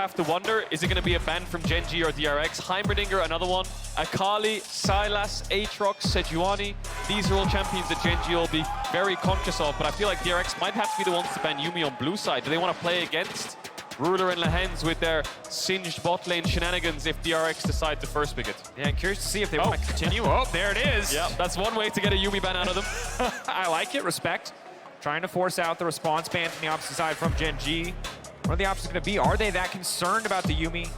have to wonder, is it going to be a ban from GENG or DRX? Heimerdinger, another one. Akali, Sylas, Aatrox, Sejuani. These are all champions that GENG will be very conscious of, but I feel like DRX might have to be the ones to ban Yuumi on blue side. Do they want to play against Ruler and Lehens with their singed bot lane shenanigans if DRX decide to first pick it? Yeah, I'm curious to see if they want to continue. Oh, there it is. Yeah, that's one way to get a Yuumi ban out of them. I like it, respect. Trying to force out the response ban from the opposite side from GENG. What are the options going to be? Are they that concerned about the Yuumi?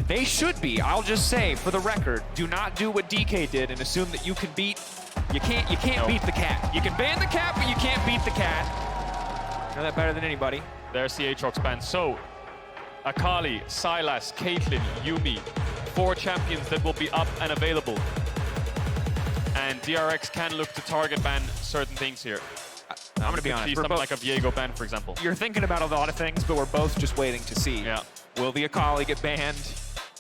They should be. I'll just say, for the record, do not do what DK did and assume that you can beat. You can't beat the cat. You can ban the cat, but you can't beat the cat. You know that better than anybody. There's the Aatrox ban. So, Akali, Sylas, Caitlyn, Yuumi, 4 champions that will be up and available. And DRX can look to target ban certain things here. I'm going to be honest. Something like a Viego ban, for example. You're thinking about a lot of things, but we're both just waiting to see. Yeah. Will the Akali get banned?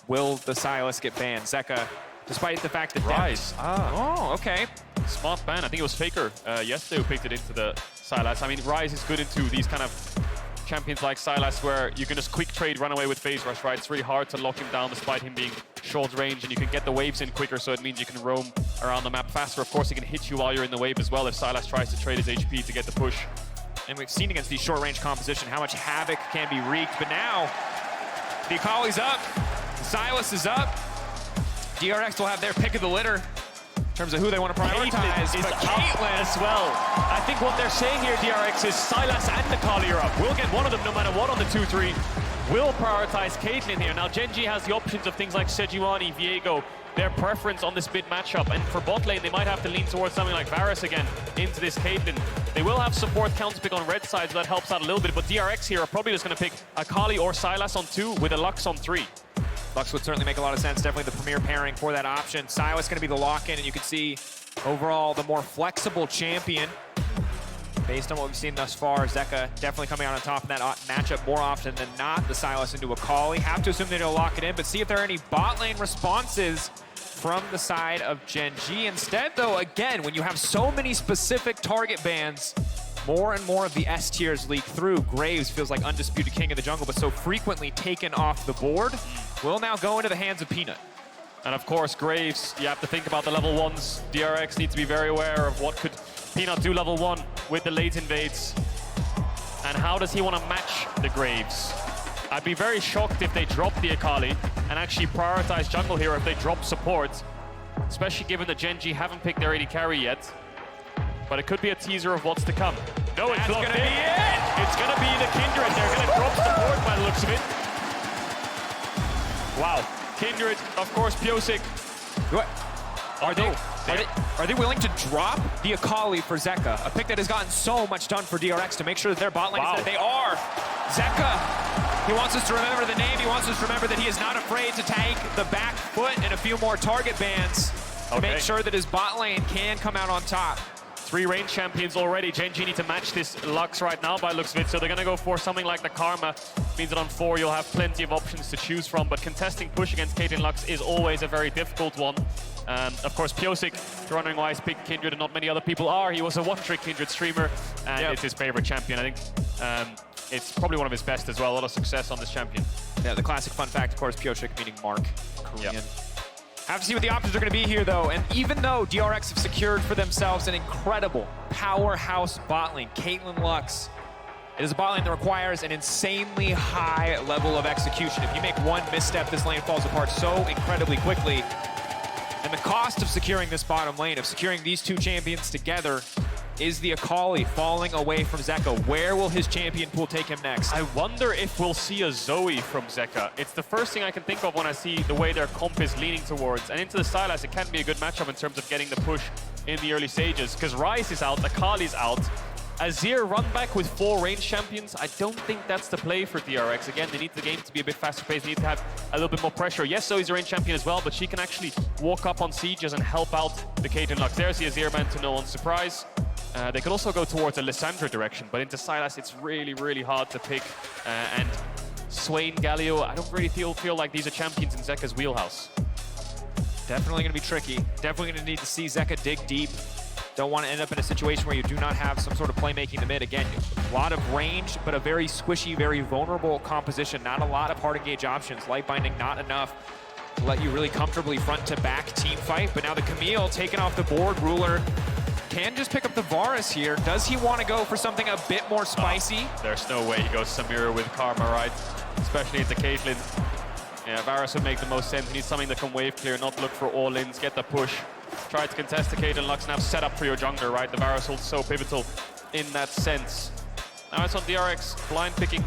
Will the Sylas get banned? Zeka, despite the fact that Rise. Oh, okay. Smart ban. I think it was Faker yesterday who picked it into the Sylas. I mean, Rise is good into these kind of champions like Sylas where you can just quick trade, run away with phase rush, right? It's really hard to lock him down despite him being short range, and you can get the waves in quicker, so it means you can roam around the map faster. Of course, he can hit you while you're in the wave as well if Sylas tries to trade his HP to get the push. And we've seen against these short range composition how much havoc can be wreaked, but now the Akali's up, Sylas is up. DRX will have their pick of the litter in terms of who they want to prioritize, Caitlyn but Caitlyn as well. I think what they're saying here, DRX, is Sylas and Akali are up. We'll get one of them no matter what on the 2-3. We'll prioritize Caitlyn here. Now, GENG has the options of things like Sejuani, Viego, their preference on this mid matchup. And for bot lane, they might have to lean towards something like Varus again into this Caitlyn. They will have support counterpick on red side, so that helps out a little bit. But DRX here are probably just going to pick Akali or Sylas on 2 with a Lux on 3. Lux would certainly make a lot of sense. Definitely the premier pairing for that option. Sylas going to be the lock-in, and you can see overall the more flexible champion. Based on what we've seen thus far, Zeka definitely coming out on top in that matchup more often than not. The Sylas into Akali. Have to assume they're going to lock it in, but see if there are any bot lane responses from the side of GENG. Instead, though, again, when you have so many specific target bans, more and more of the S tiers leak through. Graves feels like undisputed king of the jungle, but so frequently taken off the board, will now go into the hands of Peanut. And of course, Graves, you have to think about the level 1s. DRX needs to be very aware of what could Peanut do level 1 with the late invades. And how does he want to match the Graves? I'd be very shocked if they drop the Akali and actually prioritize jungle here if they drop support, especially given that GENG haven't picked their AD carry yet. But it could be a teaser of what's to come. No, it's gonna be it! It's gonna be the Kindred. They're gonna drop support by the looks of it. Wow. Kindred, of course, Piosik. What? Are they willing to drop the Akali for Zeka? A pick that has gotten so much done for DRX to make sure that their bot lane is that they are. Zeka, he wants us to remember the name. He wants us to remember that he is not afraid to take the back foot and a few more target bans to make sure that his bot lane can come out on top. 3 range champions already. GENG need to match this Lux right now by looks of it, so they're going to go for something like the Karma. Means that on 4 you'll have plenty of options to choose from, but contesting push against Caitlyn Lux is always a very difficult one. Of course, Piosik, if you're wondering why he's picked Kindred and not many other people are, he was a one-trick Kindred streamer, and it's his favorite champion. I think it's probably one of his best as well. A lot of success on this champion. Yeah, the classic fun fact, of course, Piosik meaning Mark. Korean. Yep. Have to see what the options are going to be here, though. And even though DRX have secured for themselves an incredible powerhouse bot lane, Caitlyn Lux, it is a bot lane that requires an insanely high level of execution. If you make one misstep, this lane falls apart so incredibly quickly. And the cost of securing this bottom lane, of securing these 2 champions together, is the Akali falling away from Zeka. Where will his champion pool take him next? I wonder if we'll see a Zoe from Zeka. It's the first thing I can think of when I see the way their comp is leaning towards. And into the Sylas, it can be a good matchup in terms of getting the push in the early stages. Because Ryze is out, Akali's out. Azir run back with 4 range champions. I don't think that's the play for DRX. Again, they need the game to be a bit faster paced. They need to have a little bit more pressure. Yes, Zoe's a range champion as well, but she can actually walk up on sieges and help out the Caitlyn Lux. There's the Azir ban to no one's surprise. They could also go towards a Lissandra direction, but into Sylas, it's really, really hard to pick. And Swain, Galio, I don't really feel like these are champions in Zeka's wheelhouse. Definitely going to be tricky. Definitely going to need to see Zeka dig deep. Don't want to end up in a situation where you do not have some sort of playmaking in the mid. Again, a lot of range, but a very squishy, very vulnerable composition. Not a lot of hard engage options. Light binding not enough to let you really comfortably front to back team fight. But now the Camille taken off the board. Ruler can just pick up the Varus here. Does he want to go for something a bit more spicy? There's no way he goes Samira with Karma, right? Especially into Caitlyn. Yeah, Varus would make the most sense. He needs something that can wave clear, not look for all-ins, get the push. Try to contest the Caitlyn Lux and have set up for your jungler, right? The Varus ult so pivotal in that sense. Now it's on DRX, blind picking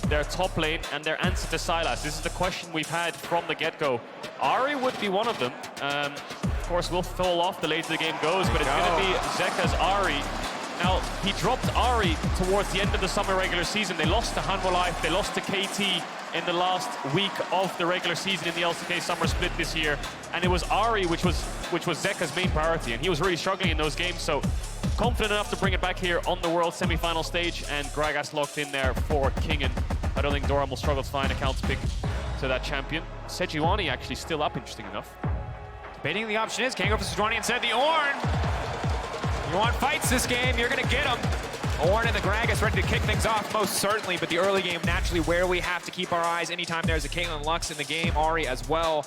their top lane and their answer to Sylas. This is the question we've had from the get-go. Ahri would be one of them. Of course, we'll fall off the later the game goes, but it's going to be Zeka's Ahri. Now, he dropped Ahri towards the end of the summer regular season. They lost to Hanwha, they lost to KT in the last week of the regular season in the LCK summer split this year. And it was Ahri which was Zeka's main priority, and he was really struggling in those games, so confident enough to bring it back here on the World semi-final stage, and Gragas locked in there for Kingen. I don't think Doran will struggle to find a counter pick to that champion. Sejuani actually still up, interesting enough. Debating the option is, can't go for Sejuani instead. The Ornn! You want fights this game, you're gonna get them. Ornn and the Gragas ready to kick things off, most certainly, but the early game naturally where we have to keep our eyes anytime there's a Caitlyn Lux in the game, Ahri as well.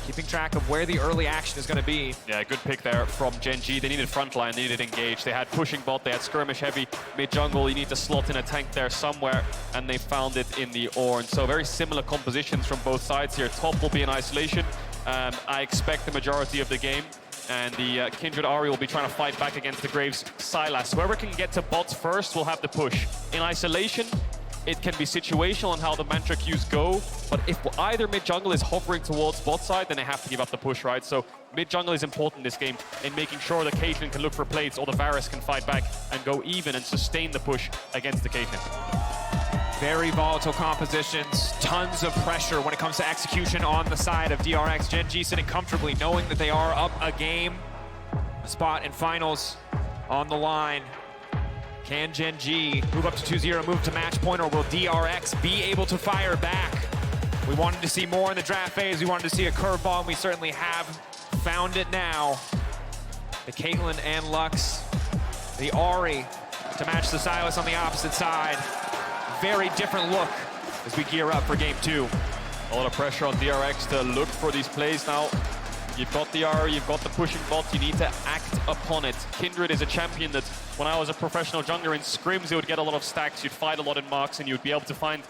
Keeping track of where the early action is going to be. Yeah, good pick there from GENG. They needed frontline, they needed engage. They had pushing bot, they had skirmish heavy mid-jungle. You need to slot in a tank there somewhere, and they found it in the Ornn. So very similar compositions from both sides here. Top will be in isolation. I expect the majority of the game. And the Kindred Ahri will be trying to fight back against the Graves Sylas. Whoever can get to bots first will have the push. In isolation, it can be situational on how the mantra queues go, but if either mid-jungle is hovering towards bot side, then they have to give up the push, right? So mid-jungle is important in this game in making sure that Caitlyn can look for plates or the Varus can fight back and go even and sustain the push against the Caitlyn. Very volatile compositions, tons of pressure when it comes to execution on the side of DRX. GENG sitting comfortably, knowing that they are up a game. A spot in finals on the line. Can GENG move up to 2-0, move to match point, or will DRX be able to fire back? We wanted to see more in the draft phase. We wanted to see a curveball, and we certainly have found it now. The Caitlyn and Lux, the Ahri to match the Sylas on the opposite side. Very different look as we gear up for game 2. A lot of pressure on DRX to look for these plays now. You've got the Ahri, you've got the pushing bot, you need to act upon it. Kindred is a champion that, when I was a professional jungler in scrims, you would get a lot of stacks, you'd fight a lot in marks, and you'd be able to find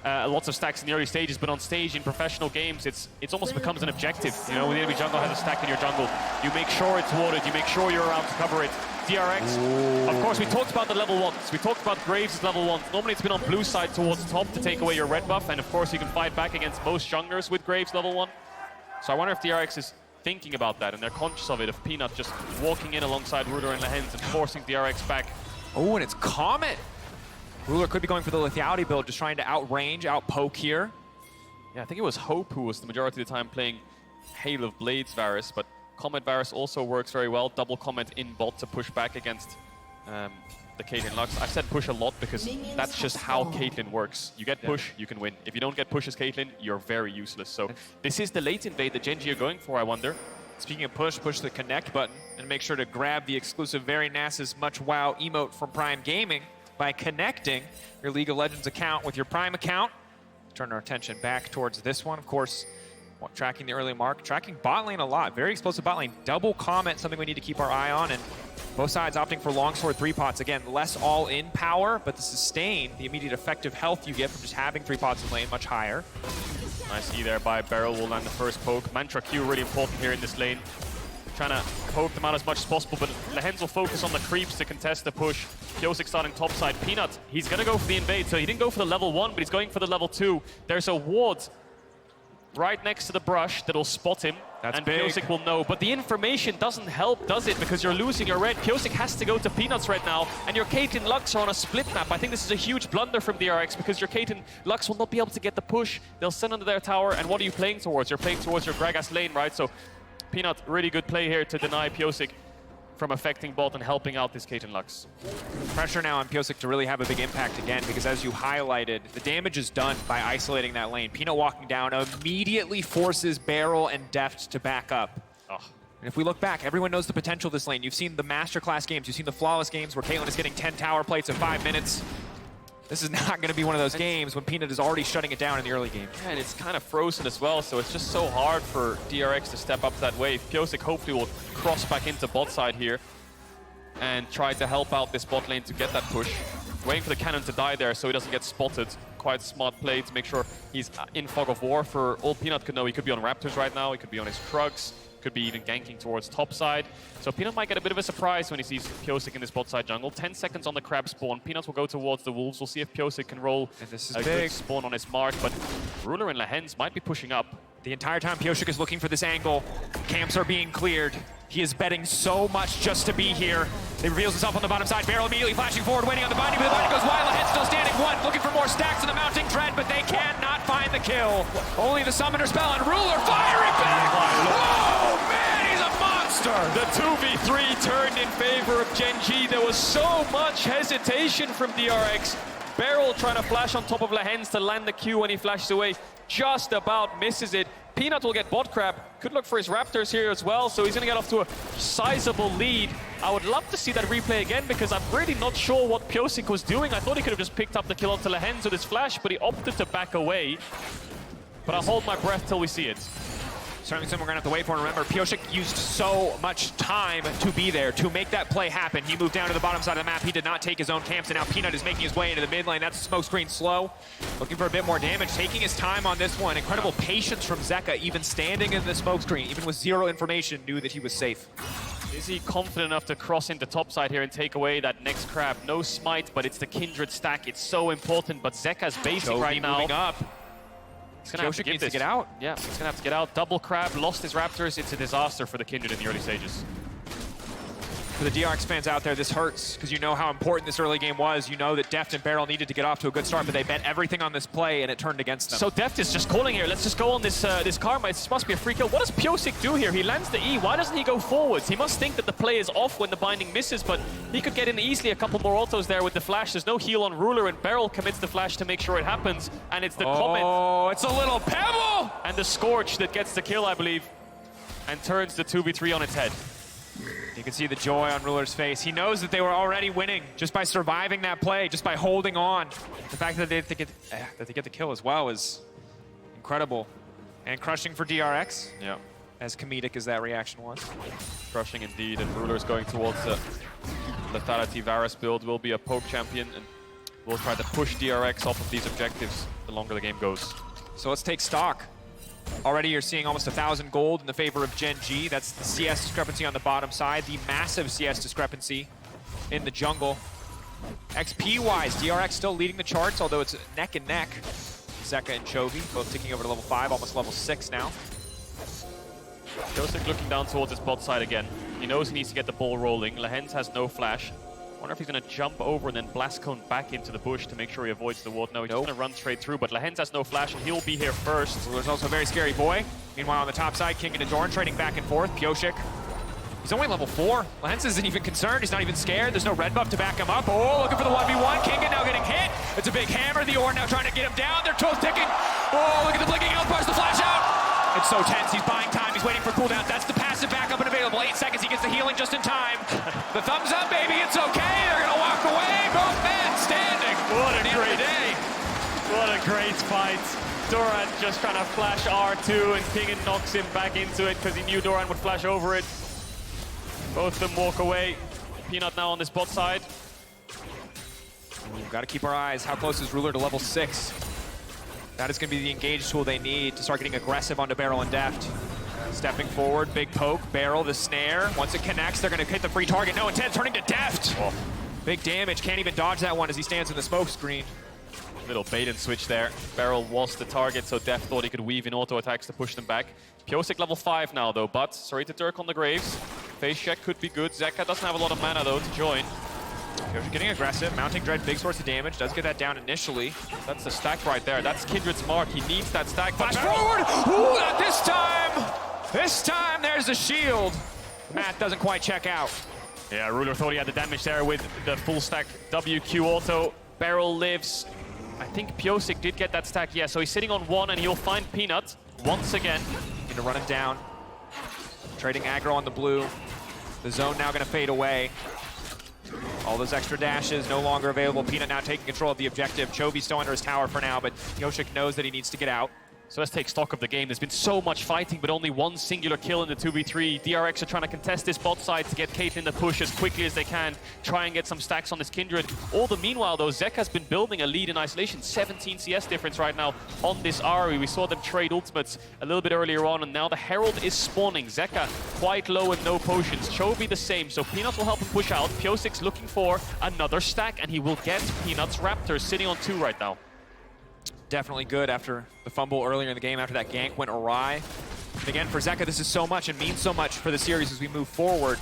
lots of stacks in the early stages, but on stage in professional games, it almost becomes an objective. You know, when the enemy jungle has a stack in your jungle, you make sure it's warded, you make sure you're around to cover it. DRX, of course, we talked about the level 1s. We talked about Graves' level 1s. Normally it's been on blue side towards top to take away your red buff, and of course you can fight back against most junglers with Graves level 1. So I wonder if DRX is thinking about that, and they're conscious of it, of Peanut just walking in alongside Ruler and Lehens and forcing DRX back. Oh, and it's Comet. Ruler could be going for the lethality build, just trying to outrange, outpoke here. Yeah, I think it was Hope who was the majority of the time playing Hail of Blades Varus, but Comet Varus also works very well. Double Comet in bot to push back against the Caitlyn Lux. I've said push a lot because that's just how Caitlyn works. You get push, you can win. If you don't get push as Caitlyn, you're very useless. So this is the late invade that GENG are going for, I wonder. Speaking of push the connect button and make sure to grab the exclusive Very Nasa's Much Wow emote from Prime Gaming by connecting your League of Legends account with your Prime account. Turn our attention back towards this one. Of course, tracking the early mark, tracking bot lane a lot. Very explosive bot lane. Double Comet, something we need to keep our eye on. And both sides opting for longsword 3-pots. Again, less all-in power, but the sustain, the immediate effective health you get from just having 3-pots in lane, much higher. Nice E there by Beryl, will land the first poke. Mantra Q really important here in this lane. Trying to poke them out as much as possible, but Lehens will focus on the creeps to contest the push. Pyosik starting topside. Peanut, he's going to go for the invade, so he didn't go for the level 1, but he's going for the level 2. There's a ward right next to the brush that'll spot him, That's and big. Pyosik will know. But the information doesn't help, does it? Because you're losing your red. Pyosik has to go to Peanuts right now, and your Caitlyn Lux are on a split map. I think this is a huge blunder from DRX, because your Caitlyn Lux will not be able to get the push. They'll send under their tower, and what are you playing towards? You're playing towards your Gragas lane, right? So Peanut, really good play here to deny Pyosik from affecting bot and helping out this Caitlyn Lux. Pressure now on Pyosik to really have a big impact again, because as you highlighted, the damage is done by isolating that lane. Peanut walking down immediately forces Beryl and Deft to back up. Oh, And if we look back, everyone knows the potential of this lane. You've seen the masterclass games, you've seen the flawless games where Caitlyn is getting 10 tower plates in 5 minutes. This is not going to be one of those games when Peanut is already shutting it down in the early game. Yeah, and it's kind of frozen as well, so it's just so hard for DRX to step up that wave. Piosik hopefully will cross back into bot side here and try to help out this bot lane to get that push. Waiting for the cannon to die there so he doesn't get spotted. Quite smart play to make sure he's in fog of war. For all Peanut could know, he could be on Raptors right now, he could be on his Krugs, could be even ganking towards top side. So Peanut might get a bit of a surprise when he sees Piosik in this bot side jungle. 10 seconds on the crab spawn. Peanut will go towards the wolves. We'll see if Piosik can roll a good spawn on his mark, but Ruler and Lehens might be pushing up. The entire time Piosik is looking for this angle, camps are being cleared. He is betting so much just to be here. He reveals himself on the bottom side. Barrel immediately flashing forward, waiting on the binding, but the binding goes wide. Lehens still standing one, looking for more stacks in the mounting dread, but they cannot find the kill. Only the summoner spell and Ruler firing back. Oh man, he's a monster. The 2v3 turned in favor of GENG. There was so much hesitation from DRX. Barrel trying to flash on top of Lehens to land the Q when he flashes away. Just about misses it. Peanut will get bot crab. Could look for his Raptors here as well, so he's going to get off to a sizable lead. I would love to see that replay again because I'm really not sure what Piosik was doing. I thought he could have just picked up the kill onto Lehens with his flash, but he opted to back away. But I'll hold my breath till we see it. Certainly something we're going to have to wait for. And remember, Piosik used so much time to be there, to make that play happen. He moved down to the bottom side of the map. He did not take his own camps, and now Peanut is making his way into the mid lane. That's smoke screen slow. Looking for a bit more damage, taking his time on this one. Incredible patience from Zeka, even standing in the smoke screen, even with zero information, knew that he was safe. Is he confident enough to cross into topside here and take away that next crab? No smite, but it's the Kindred stack. It's so important, but Zeka's basic right now. Moving up. He's gonna have to needs to get out. Yeah, he's gonna have to get out. Double crab, lost his Raptors. It's a disaster for the Kindred in the early stages. For the DRX fans out there, this hurts because you know how important this early game was. You know that Deft and Barrel needed to get off to a good start, but they bet everything on this play and it turned against them. So Deft is just calling here. Let's just go on this this karma. It must be a free kill. What does Piosik do here? He lands the E. Why doesn't he go forwards? He must think that the play is off when the binding misses, but he could get in easily a couple more autos there with the flash. There's no heal on Ruler, and Barrel commits the flash to make sure it happens. And it's the comment. Oh, it's a little pebble! And the Scorch that gets the kill, I believe, and turns the 2v3 on its head. You can see the joy on Ruler's face. He knows that they were already winning just by surviving that play, just by holding on. The fact that they get the kill as well is incredible. And crushing for DRX. Yeah. As comedic as that reaction was. Crushing indeed, and Ruler's going towards the Lethality Varus build. Will be a poke champion, and we'll try to push DRX off of these objectives the longer the game goes. So let's take stock. Already you're seeing almost 1,000 gold in the favor of GENG. That's the CS discrepancy on the bottom side, the massive CS discrepancy in the jungle. XP-wise, DRX still leading the charts, although it's neck and neck. Zeka and Chovy both ticking over to level 5, almost level 6 now. Piosik looking down towards his bot side again. He knows he needs to get the ball rolling. Lehens has no flash. Wonder if he's going to jump over and then blast cone back into the bush to make sure he avoids the ward. No, he's just going to run straight through, but Lehens has no flash and he'll be here first. So there's also a very scary boy. Meanwhile, on the top side, King and Adoran trading back and forth. Piosik, he's only level 4. Lehens isn't even concerned. He's not even scared. There's no red buff to back him up. Oh, looking for the 1v1. King now getting hit. It's a big hammer. The Ornn now trying to get him down. They're both ticking. Oh, look at the blinking health bars. The flash out. It's so tense. He's buying time. He's waiting for cooldown. That's the passive backup and available. 8 seconds. He gets the healing just in time. The thumbs up, baby. It's okay. They're going to walk away. Both men standing. What a great day. What a great fight. Doran just trying to flash R2 and King knocks him back into it because he knew Doran would flash over it. Both of them walk away. Peanut now on this bot side. We've got to keep our eyes. How close is Ruler to level 6? That is going to be the engage tool they need to start getting aggressive onto Barrel and Deft. Stepping forward, big poke, Barrel, the snare. Once it connects, they're going to hit the free target. No intent, turning to Deft. Oh. Big damage, can't even dodge that one as he stands in the smoke screen. Little bait and switch there. Barrel was the target, so Deft thought he could weave in auto attacks to push them back. Piosik level 5 now though, but sorry to Dirk on the Graves. Face check could be good. Zeka doesn't have a lot of mana though to join. Piosik getting aggressive, mounting dread, big source of damage, does get that down initially. That's the stack right there. That's Kindred's mark. He needs that stack. Flash forward! Ooh, not this time! This time there's the shield. Matt doesn't quite check out. Yeah, Ruler thought he had the damage there with the full stack WQ auto. Barrel lives. I think Piosik did get that stack, yeah, so he's sitting on 1 and he'll find Peanut once again. Need to run him down. Trading aggro on the blue. The zone now going to fade away. All those extra dashes no longer available. Peanut now taking control of the objective. Chovy still under his tower for now, but Yoshik knows that he needs to get out. So let's take stock of the game. There's been so much fighting, but only one singular kill in the 2v3. DRX are trying to contest this bot side to get Caitlyn to push as quickly as they can, try and get some stacks on this Kindred. All the meanwhile, though, Zeka's been building a lead in isolation. 17 CS difference right now on this Ahri. We saw them trade ultimates a little bit earlier on, and now the Herald is spawning. Zeka quite low and no potions. Chovy the same, so Peanuts will help him push out. Piosik's looking for another stack, and he will get Peanuts Raptors sitting on 2 right now. Definitely good after the fumble earlier in the game, after that gank went awry. And again, for Zeka, this is so much and means so much for the series as we move forward.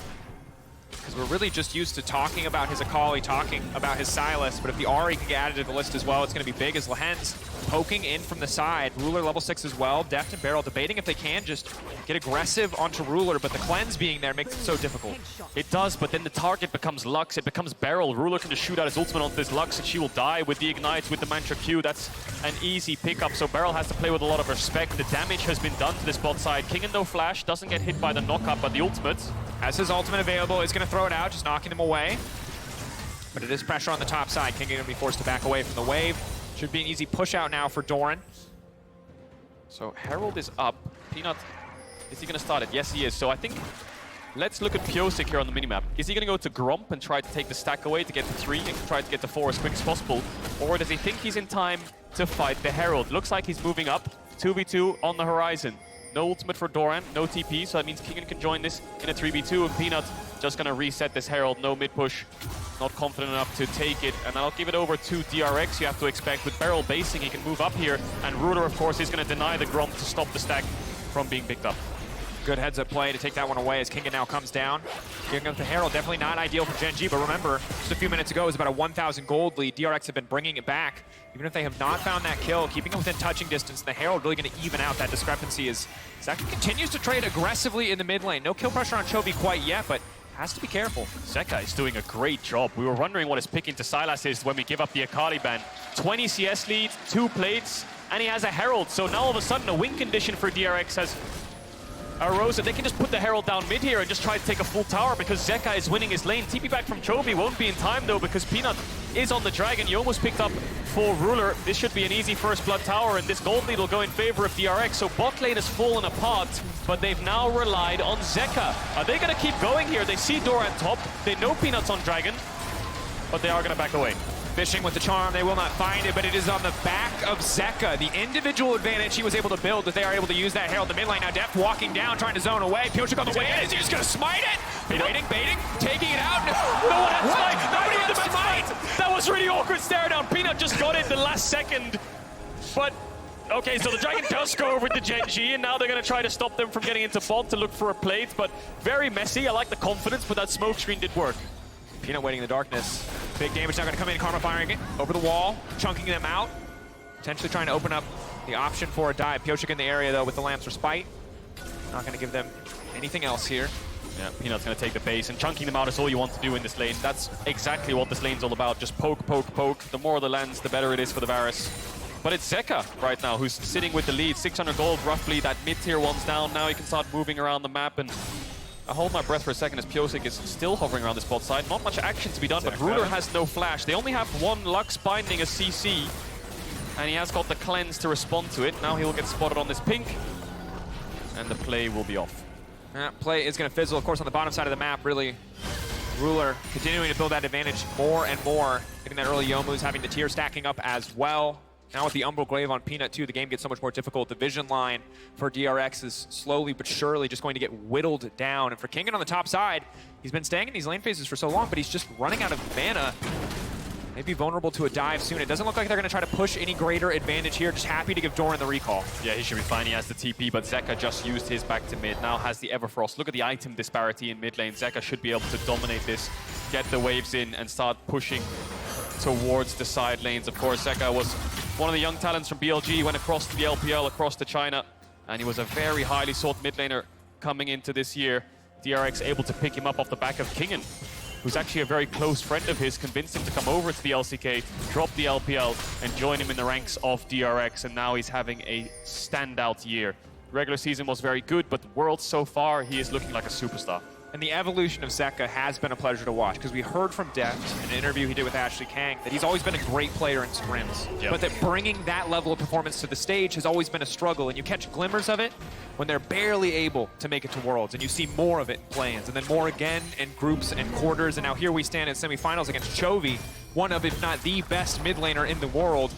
Because we're really just used to talking about his Akali, talking about his Sylas, but if the Ahri can get added to the list as well, it's going to be big as Lehen's poking in from the side. Ruler level 6 as well. Deft and Beryl debating if they can just get aggressive onto Ruler, but the cleanse being there makes it so difficult. It does, but then the target becomes Lux, it becomes Beryl. Ruler can just shoot out his ultimate onto this Lux and she will die with the ignites, with the Mantra Q. That's an easy pickup, so Beryl has to play with a lot of respect. The damage has been done to this bot side. King and no flash, doesn't get hit by the knockup, but the ultimate. Has his ultimate available, is going to throw it out, just knocking him away. But it is pressure on the top side. King going to be forced to back away from the wave. Should be an easy push out now for Doran. So Herald is up. Peanut, is he going to start it? Yes, he is. So I think, let's look at Piosik here on the minimap. Is he going to go to Gromp and try to take the stack away to get to 3 and try to get to 4 as quick as possible? Or does he think he's in time to fight the Herald? Looks like he's moving up. 2v2 on the horizon. No ultimate for Doran, no TP, so that means Keegan can join this in a 3v2, and Peanut just gonna reset this Herald, no mid push, not confident enough to take it, and I'll give it over to DRX. You have to expect with Beryl basing, he can move up here, and Ruler, of course, is gonna deny the Gromp to stop the stack from being picked up. Good heads-up play to take that one away as Kingan now comes down. Giving up to Herald, definitely not ideal for GENG, but remember, just a few minutes ago, it was about a 1,000 gold lead. DRX have been bringing it back. Even if they have not found that kill, keeping it within touching distance, the Herald really going to even out that discrepancy as Zeka continues to trade aggressively in the mid lane. No kill pressure on Chovy quite yet, but has to be careful. Zeka is doing a great job. We were wondering what his pick into Sylas is when we give up the Akali ban. 20 CS lead, 2 plates, and he has a Herald. So now all of a sudden a win condition for DRX has arose. They can just put the Herald down mid here and just try to take a full tower because Zeka is winning his lane. TP back from Chovy won't be in time though because Peanut is on the Dragon. He almost picked up for Ruler. This should be an easy first blood tower and this gold lead will go in favor of DRX. So bot lane has fallen apart, but they've now relied on Zeka. Are they going to keep going here? They see Doran top. They know Peanut's on Dragon, but they are going to back away. Fishing with the charm, they will not find it, but it is on the back of Zeka. The individual advantage he was able to build, that they are able to use that Herald in the mid lane. Now Deft walking down, trying to zone away. Piochik on the way in. Is he just going to smite it? Baiting, taking it out. No one had smite. Nobody had smite. That was really awkward stare down. Peanut just got it the last second. But, okay, so the Dragon does go over to GENG, and now they're going to try to stop them from getting into bot to look for a plate. But very messy. I like the confidence, but that smoke screen did work. Peanut waiting in the darkness. Big damage now going to come in. Karma firing it over the wall, chunking them out. Potentially trying to open up the option for a dive. Piochik in the area, though, with the Lamb's Respite. Not going to give them anything else here. Yeah, Peanut's going to take the base, and chunking them out is all you want to do in this lane. That's exactly what this lane's all about. Just poke, poke, poke. The more the lands, the better it is for the Varus. But it's Zeka right now who's sitting with the lead. 600 gold, roughly. That mid-tier one's down. Now he can start moving around the map, and I hold my breath for a second as Piochik is still hovering around this bot side. Not much action to be done, but Ruler has no flash. They only have one Lux binding a CC, and he has got the cleanse to respond to it. Now he'll get spotted on this pink, and the play will be off. Play is going to fizzle, of course, on the bottom side of the map, really. Ruler continuing to build that advantage more and more. Getting that early Youmu's, having the tier stacking up as well. Now with the Umbral Glaive on Peanut too, the game gets so much more difficult. The vision line for DRX is slowly but surely just going to get whittled down. And for Kingan on the top side, he's been staying in these lane phases for so long, but he's just running out of mana. Maybe vulnerable to a dive soon. It doesn't look like they're going to try to push any greater advantage here. Just happy to give Doran the recall. Yeah, he should be fine. He has the TP, but Zeka just used his back to mid. Now has the Everfrost. Look at the item disparity in mid lane. Zeka should be able to dominate this, get the waves in, and start pushing towards the side lanes. Of course, Zeka was one of the young talents from BLG, went across to the LPL, across to China, and he was a very highly sought mid laner coming into this year. DRX able to pick him up off the back of Kingan, who's actually a very close friend of his, convinced him to come over to the LCK, drop the LPL, and join him in the ranks of DRX, and now he's having a standout year regular season was very good, but Worlds so far, he is looking like a superstar. And the evolution of Zeka has been a pleasure to watch, because we heard from Deft in an interview he did with Ashley Kang that he's always been a great player in scrims, but that bringing that level of performance to the stage has always been a struggle, and you catch glimmers of it when they're barely able to make it to Worlds, and you see more of it in play-ins, and then more again in groups and quarters, and now here we stand at semifinals against Chovy, one of, if not the best mid laner in the world,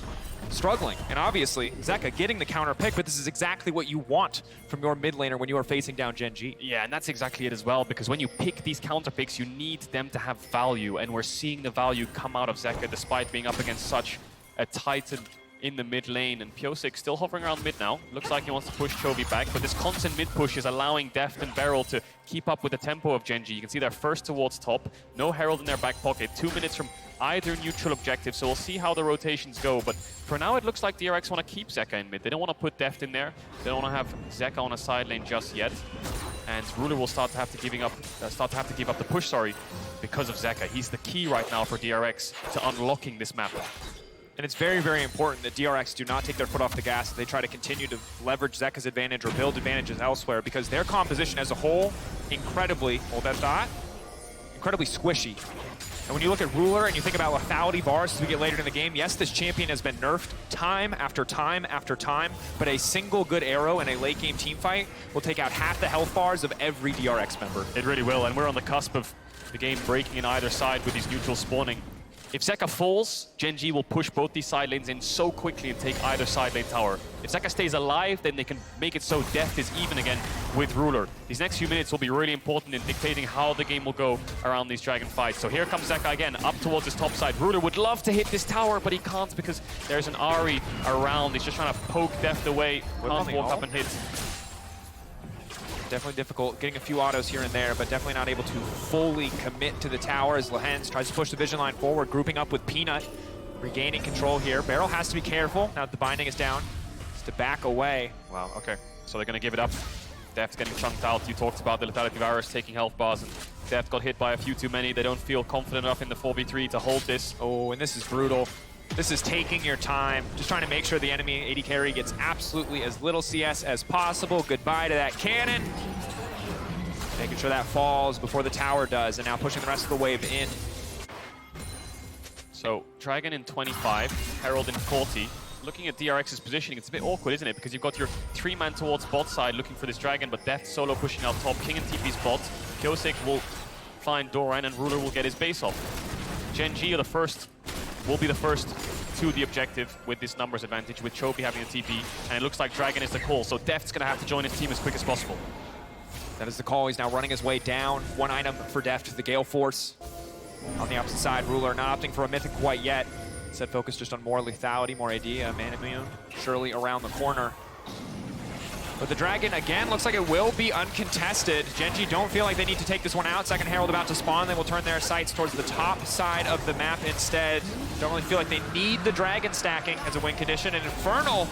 struggling. And obviously, Zeka getting the counter pick, but this is exactly what you want from your mid laner when you are facing down GENG. Yeah, and that's exactly it as well, because when you pick these counter picks, you need them to have value, and we're seeing the value come out of Zeka despite being up against such a titan in the mid lane. And Piosik still hovering around mid now. Looks like he wants to push Chovy back, but this constant mid push is allowing Deft and Beryl to keep up with the tempo of GENG. You can see they're first towards top, no Herald in their back pocket, 2 minutes from either neutral objective, so we'll see how the rotations go. But for now, it looks like DRX want to keep Zeka in mid. They don't want to put Deft in there. They don't want to have Zeka on a side lane just yet. And Ruler will start to have to give up the push, because of Zeka. He's the key right now for DRX to unlocking this map. And it's very, very important that DRX do not take their foot off the gas. They try to continue to leverage Zeka's advantage or build advantages elsewhere, because their composition as a whole, incredibly, hold that thought, incredibly squishy. And when you look at Ruler and you think about lethality bars as we get later in the game, yes, this champion has been nerfed time after time after time, but a single good arrow in a late game team fight will take out half the health bars of every DRX member. It really will, and we're on the cusp of the game breaking in either side with these neutrals spawning. If Zeka falls, GENG will push both these side lanes in so quickly and take either side lane tower. If Zeka stays alive, then they can make it so Deft is even again with Ruler. These next few minutes will be really important in dictating how the game will go around these dragon fights. So here comes Zeka again, up towards his top side. Ruler would love to hit this tower, but he can't because there's an Ahri around. He's just trying to poke Deft away. Can't walk up and hit. Definitely difficult, getting a few autos here and there, but definitely not able to fully commit to the tower as Lehens tries to push the vision line forward, grouping up with Peanut, regaining control here. Beryl has to be careful now that the binding is down, just to back away. Wow, okay. So they're gonna give it up. Deft's getting chunked out. You talked about the lethality virus taking health bars, and Deft got hit by a few too many. They don't feel confident enough in the 4v3 to hold this. Oh, and this is brutal. This is taking your time, just trying to make sure the enemy AD carry gets absolutely as little CS as possible. Goodbye to that cannon. Making sure that falls before the tower does, and now pushing the rest of the wave in. So, Dragon in 25, Herald in 40. Looking at DRX's positioning, it's a bit awkward, isn't it? Because you've got your 3-man towards bot side looking for this Dragon, but Deft solo pushing out top. King and TP's bot. Piosik will find Doran, and Ruler will get his base off. GENG will be the first to the objective with this numbers advantage, with Chovy having a TP, and it looks like Dragon is the call, so Deft's gonna have to join his team as quick as possible. That is the call. He's now running his way down. One item for Deft, the Gale Force. On the opposite side, Ruler not opting for a Mythic quite yet. Instead, focus just on more lethality, more AD, man immune, surely around the corner. But the Dragon, again, looks like it will be uncontested. GENG don't feel like they need to take this one out. Second Herald about to spawn. They will turn their sights towards the top side of the map instead. Don't really feel like they need the Dragon stacking as a win condition. And Infernal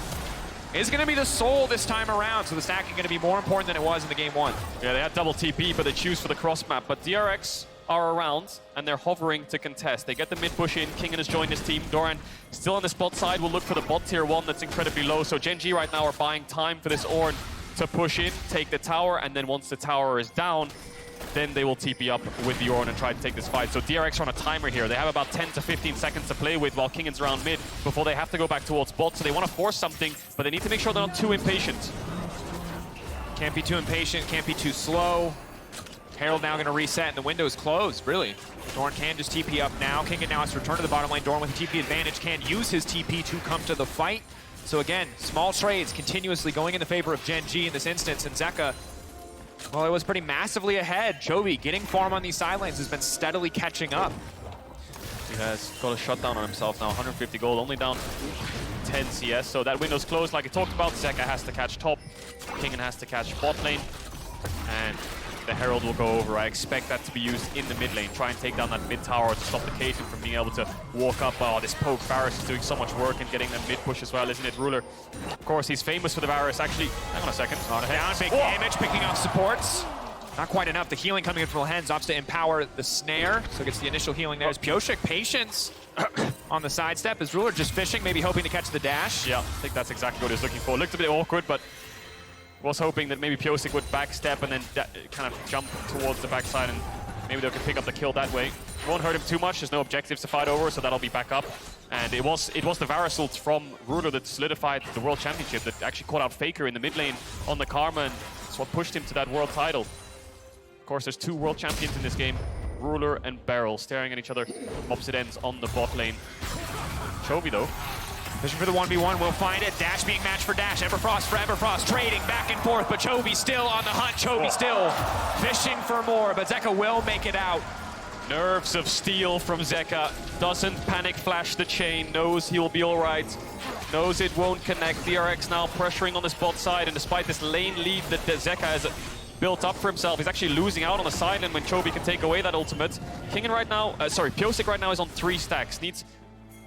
is going to be the soul this time around, so the stacking going to be more important than it was in the game one. Yeah, they had double TP, but they choose for the cross map. But DRX are around, and they're hovering to contest. They get the mid push in. Kingen has joined his team. Doran still on the spot side will look for the bot tier 1 that's incredibly low. So GENG right now are buying time for this Ornn to push in, take the tower, and then once the tower is down, then they will TP up with the Ornn and try to take this fight. So DRX are on a timer here. They have about 10 to 15 seconds to play with while Kingen's around mid before they have to go back towards bot. So they want to force something, but they need to make sure they're not too impatient. Can't be too impatient, can't be too slow. Herald now going to reset, and the window is closed, really. Dorn can just TP up now. Kingen now has to return to the bottom lane. Dorn with a TP advantage can use his TP to come to the fight. So again, small trades continuously going in the favor of GENG in this instance, and Zeka, well, it was pretty massively ahead. Chovy getting farm on these side lanes has been steadily catching up. He has got a shutdown on himself now, 150 gold, only down 10 CS, so that window's closed like I talked about. Zeka has to catch top, Kingen has to catch bot lane, and the Herald will go over. I expect that to be used in the mid lane. Try and take down that mid tower to stop the Cajun from being able to walk up. Oh, this poke Varus is doing so much work and getting that mid push as well, isn't it? Ruler, of course, he's famous for the Varus. Actually, hang on a second. Down, big damage, picking off supports. Not quite enough. The healing coming in from Lehens opts to empower the snare, so gets the initial healing there. As Piosik, patience on the sidestep. Is Ruler just fishing, maybe hoping to catch the dash? Yeah, I think that's exactly what he's looking for. Looked a bit awkward, but Was hoping that maybe Piosik would backstep and then kind of jump towards the backside, and maybe they could pick up the kill that way. Won't hurt him too much. There's no objectives to fight over, so that'll be back up. And it was the Varus ult from Ruler that solidified the World Championship, that actually caught out Faker in the mid lane on the Karma, and it's what pushed him to that world title. Of course, there's 2 world champions in this game, Ruler and Beryl, staring at each other opposite ends on the bot lane. Chovy, though, fishing for the 1v1, will find it. Dash being matched for Dash. Everfrost for Everfrost, trading back and forth, but Chovy still on the hunt. Chovy still fishing for more, but Zeka will make it out. Nerves of steel from Zeka. Doesn't panic flash the chain, knows he'll be all right. Knows it won't connect. DRX now pressuring on this bot side, and despite this lane lead that Zeka has built up for himself, he's actually losing out on the side lane when Chovy can take away that ultimate. Kingen right now, Piosik right now is on 3 stacks. Needs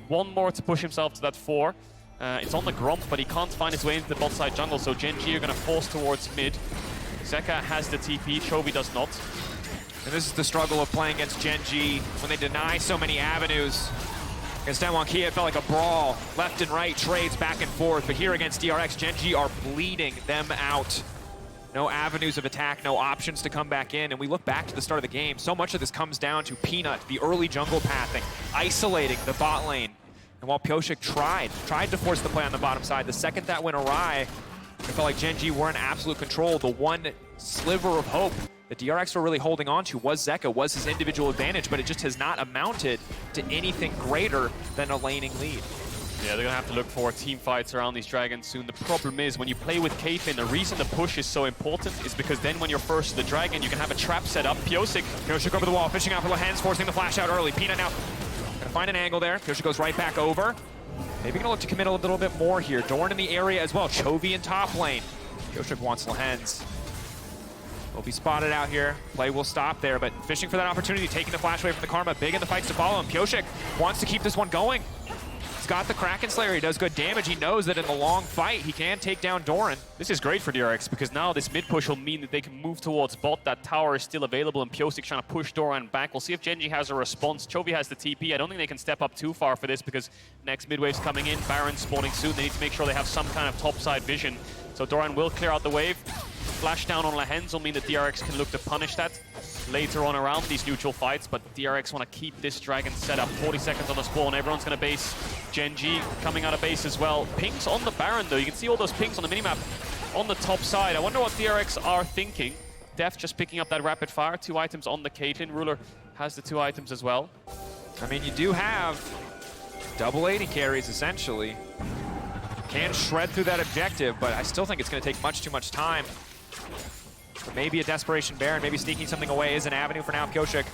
1 more to push himself to that 4. It's on the Gromp, but he can't find his way into the bot side jungle, so GENG are going to force towards mid. Zeka has the TP, Chovy does not. And this is the struggle of playing against GENG when they deny so many avenues. Against Denwankia, it felt like a brawl. Left and right, trades back and forth. But here against DRX, GENG are bleeding them out. No avenues of attack, no options to come back in. And we look back to the start of the game, so much of this comes down to Peanut, the early jungle pathing, isolating the bot lane. And while Piosik tried to force the play on the bottom side, the second that went awry, it felt like GENG were in absolute control. The one sliver of hope that DRX were really holding on to was Zeka, was his individual advantage, but it just has not amounted to anything greater than a laning lead. Yeah, they're gonna have to look for team fights around these dragons soon. The problem is, when you play with Caitlyn, the reason the push is so important is because then when you're first to the dragon, you can have a trap set up. Piosik over the wall, fishing out for Lehens, forcing the flash out early. Peanut now gonna find an angle there. Piosik goes right back over. Maybe gonna look to commit a little bit more here. Dorn in the area as well. Chovy in top lane. Piosik wants Lehens. Will be spotted out here. Play will stop there, but fishing for that opportunity, taking the flash away from the Karma. Big in the fights to follow him. Piosik wants to keep this one going. He's got the Kraken Slayer. He does good damage. He knows that in the long fight, he can take down Doran. This is great for DRX because now this mid push will mean that they can move towards bot. That tower is still available, and Piosik's trying to push Doran back. We'll see if GENG has a response. Chovy has the TP. I don't think they can step up too far for this because next mid wave's coming in. Baron spawning soon. They need to make sure they have some kind of topside vision. So Doran will clear out the wave. Flash down on Lehens will mean that DRX can look to punish that later on around these neutral fights, but DRX want to keep this dragon set up. 40 seconds on the spawn. Everyone's going to base. GENG coming out of base as well. Pings on the Baron, though. You can see all those pings on the minimap on the top side. I wonder what DRX are thinking. Def just picking up that rapid fire. 2 items on the Caitlyn. Ruler has the 2 items as well. I mean, you do have double 80 carries, essentially. Can shred through that objective, but I still think it's going to take much too much time. But maybe a desperation Baron, maybe sneaking something away is an avenue for now. Piosik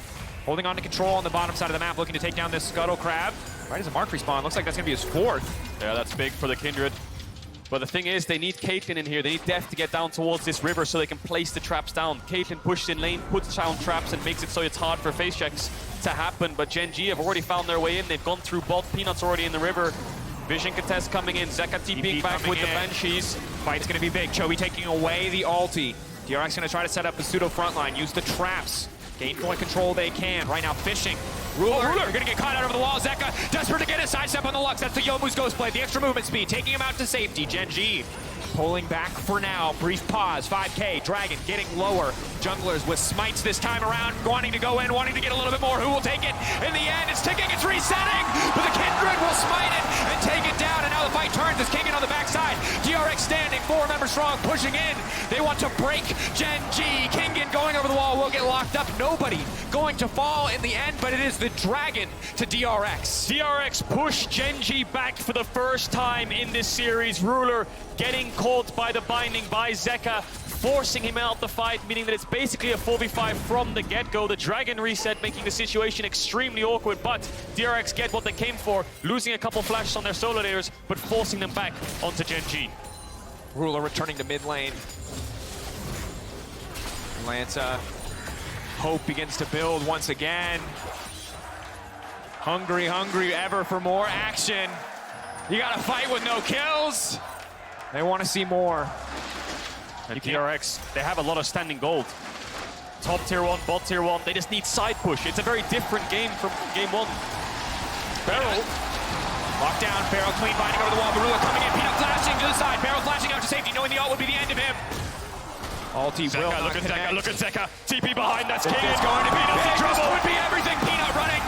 holding on to control on the bottom side of the map, looking to take down this Scuttle Crab. Right as a mark respawn, looks like that's going to be his 4th. Yeah, that's big for the Kindred. But the thing is, they need Caitlyn in here. They need Def to get down towards this river so they can place the traps down. Caitlyn pushes in lane, puts down traps, and makes it so it's hard for face checks to happen. But GENG have already found their way in. They've gone through bot. Peanut's already in the river. Vision contest coming in. Zeka TPing back with the Banshees. Fight's going to be big. Chovy taking away the ulti. DRX going to try to set up the pseudo frontline. Use the traps. Gain point control they can. Right now fishing. Ruler, you're going to get caught out over the wall. Zeka desperate to get a sidestep on the Lux. That's the Youmuu's Ghost Blade. The extra movement speed. Taking him out to safety. GENG pulling back for now. Brief pause. 5K. Dragon getting lower. Junglers with smites this time around. Wanting to go in. Wanting to get a little bit more. Who will take it? In the end, it's ticking. It's resetting. But the Kindred will smite it and take it down. And now the fight turns. It's Kingen on the backside. DRX standing. 4 members strong. Pushing in. They want to break GENG. Kingen going over the wall. Will get locked up. Nobody going to fall in the end. But it is the Dragon to DRX. DRX push GENG back for the first time in this series. Ruler getting caught by the binding by Zeka, forcing him out the fight, meaning that it's basically a 4v5 from the get-go. The Dragon reset making the situation extremely awkward, but DRX get what they came for, losing a couple flashes on their solo layers, but forcing them back onto GENG. Ruler returning to mid lane. Atlanta, hope begins to build once again. Hungry ever for more action. You gotta fight with no kills. They want to see more. And DRX, they have a lot of standing gold. Top tier 1, bot tier 1, they just need side push. It's a very different game from game 1. Beryl. Lockdown, Beryl clean binding over the wall. Barula coming in, Peanut flash flashing to the side. Barrel flashing out to safety, knowing the ult would be the end of him. Ulti will not look at connect. Zeka, look at Zeka. TP behind, that's This King. is going to be Peanut's in big. trouble. This would be everything. Peanut running.